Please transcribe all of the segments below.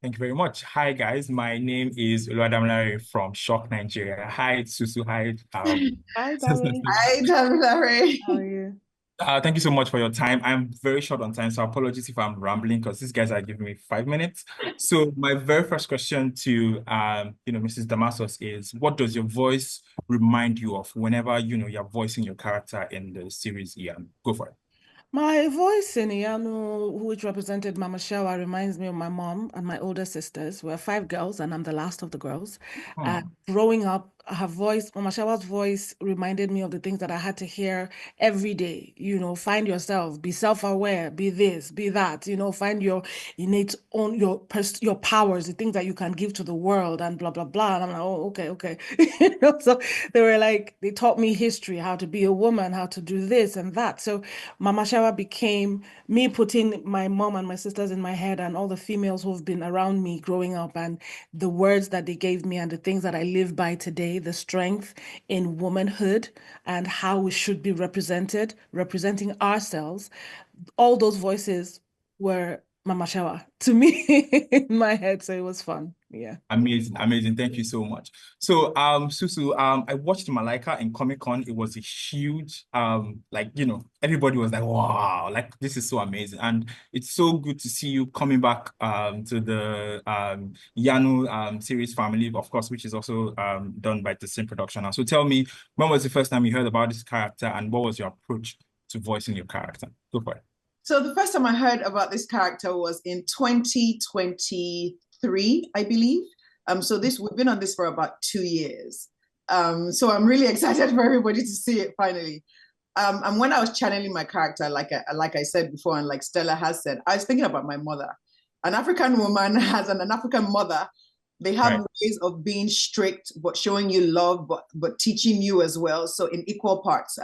Thank you very much. Hi, guys. My name is Damilare from Shock, Nigeria. Hi, Susu. Hi. Hi, Dami. Hi, Damilare. How are you? Thank you so much for your time. I'm very short on time, so apologies if I'm rambling because these guys are giving me 5 minutes. So my very first question to Mrs. Damasus is, what does your voice remind you of whenever you're voicing your character in the series Iyanu? Go for it. My voice in Iyanu, which represented Mama Shawa, reminds me of my mom and my older sisters. We're five girls, and I'm the last of the girls. Oh, Growing up, her voice, Mama Shawa's voice, reminded me of the things that I had to hear every day. Find yourself, be self-aware, be this, be that. Find your innate own your powers, the things that you can give to the world, and blah blah blah. And I'm like, oh, okay, okay. So they taught me history, how to be a woman, how to do this and that. So Mama Shawa became me putting my mom and my sisters in my head and all the females who've been around me growing up and the words that they gave me and the things that I live by today, the strength in womanhood and how we should be represented, representing ourselves. All those voices were Mama Shawa to me in my head. So it was fun. Yeah. amazing, amazing. Thank you so much. So, Susu, I watched Malaika in Comic-Con. It was a huge, everybody was like, wow, like this is so amazing. And it's so good to see you coming back to the Iyanu series family, of course, which is also done by the same production. Now, so tell me, when was the first time you heard about this character and what was your approach to voicing your character? Go for it. So the first time I heard about this character was in 2023, I believe. So we've been on this for about 2 years. So I'm really excited for everybody to see it finally. And when I was channeling my character, like I said before, and like Stella has said, I was thinking about my mother. An African woman has an African mother. They have Right. ways of being strict, but showing you love, but teaching you as well. So in equal parts.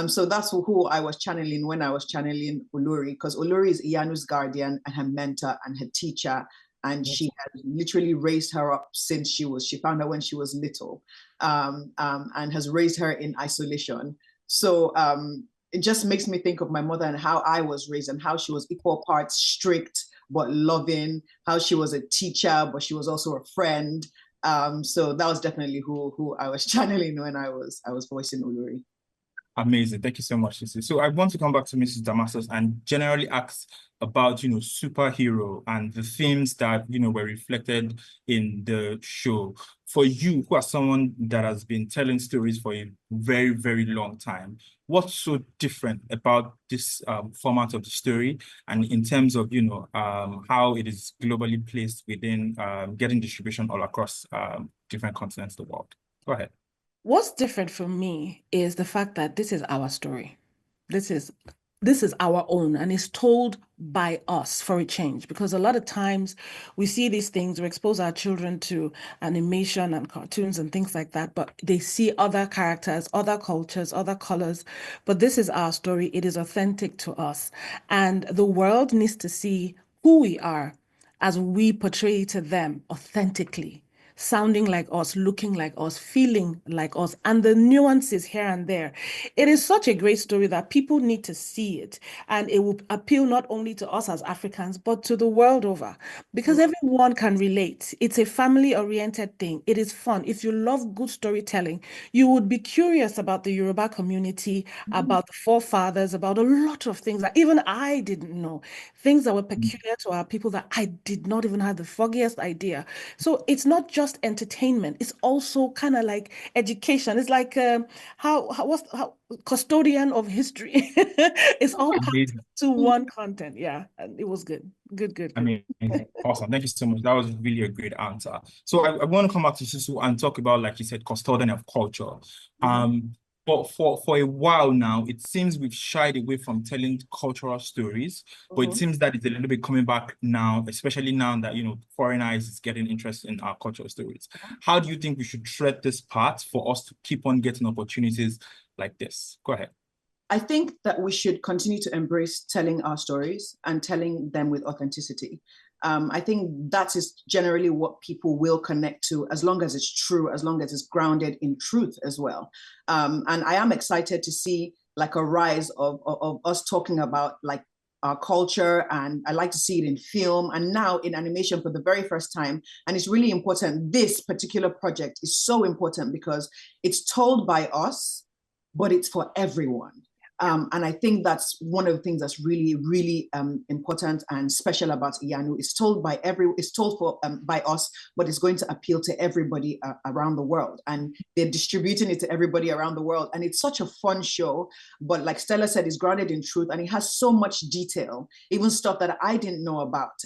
So that's who I was channeling when I was channeling Olori, because Olori is Iyanu's guardian and her mentor and her teacher. And she had literally raised her up since she found her when she was little, and has raised her in isolation. So it just makes me think of my mother and how I was raised and how she was equal parts strict but loving, how she was a teacher, but she was also a friend. So that was definitely who I was channeling when I was voicing Olori. Amazing. Thank you so much, Sisi. So I want to come back to Mrs. Damasus and generally ask about, superhero and the themes that, were reflected in the show. For you, who are someone that has been telling stories for a very, very long time, what's so different about this format of the story and in terms of, how it is globally placed within getting distribution all across different continents of the world? Go ahead. What's different for me is the fact that this is our story. This is our own and it's told by us for a change, because a lot of times we see these things, we expose our children to animation and cartoons and things like that, but they see other characters, other cultures, other colors. But this is our story. It is authentic to us. And the world needs to see who we are as we portray to them authentically, sounding like us, looking like us, feeling like us, and the nuances here and there. It is such a great story that people need to see it. And it will appeal not only to us as Africans, but to the world over, because everyone can relate. It's a family-oriented thing. It is fun. If you love good storytelling, you would be curious about the Yoruba community, about the forefathers, about a lot of things that even I didn't know, things that were peculiar to our people that I did not even have the foggiest idea. So it's not just entertainment, it's also kind of like education. It's like how custodian of history. It's all packed Amazing. to one content. Yeah, and it was good. Good, good, I good. mean, awesome. Thank you so much. That was really a great answer. So I want to come back to Sisu and talk about, like you said, custodian of culture. Mhm. But for a while now, it seems we've shied away from telling cultural stories, but it Mhm. seems that it's a little bit coming back now, especially now that, foreign eyes is getting interested in our cultural stories. How do you think we should tread this path for us to keep on getting opportunities like this? Go ahead. I think that we should continue to embrace telling our stories and telling them with authenticity. I think that is generally what people will connect to, as long as it's true, as long as it's grounded in truth as well. And I am excited to see like a rise of us talking about like our culture, and I like to see it in film and now in animation for the very first time. And it's really important. This particular project is so important because it's told by us, but it's for everyone. And I think that's one of the things that's really, really important and special about Iyanu. It's told by by us, but it's going to appeal to everybody around the world. And they're distributing it to everybody around the world. And it's such a fun show. But like Stella said, it's grounded in truth, and it has so much detail, even stuff that I didn't know about.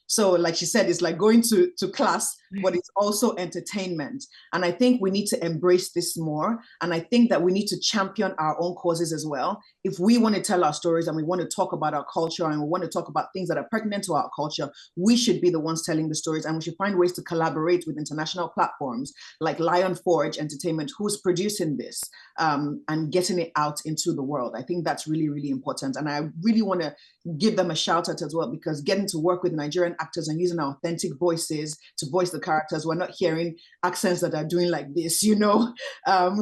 So like she said, it's like going to class, but it's also entertainment. And I think we need to embrace this more. And I think that we need to champion our own causes as well. If we want to tell our stories and we want to talk about our culture and we want to talk about things that are pertinent to our culture, we should be the ones telling the stories, and we should find ways to collaborate with international platforms like Lion Forge Entertainment, who's producing this and getting it out into the world. I think that's really, really important. And I really want to give them a shout out as well, because getting to work with Nigerian actors and using our authentic voices to voice the characters, we're not hearing accents that are doing like this, you know,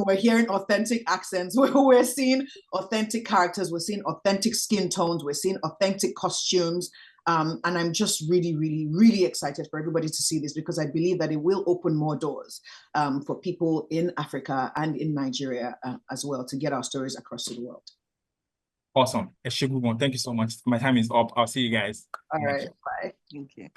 we're hearing authentic accents, we're seeing authentic characters, we're seeing authentic skin tones, we're seeing authentic costumes. And I'm just really, really, really excited for everybody to see this, because I believe that it will open more doors for people in Africa and in Nigeria as well, to get our stories across to the world. Awesome. Thank you so much. My time is up. I'll see you guys. All right. Bye. Thank you.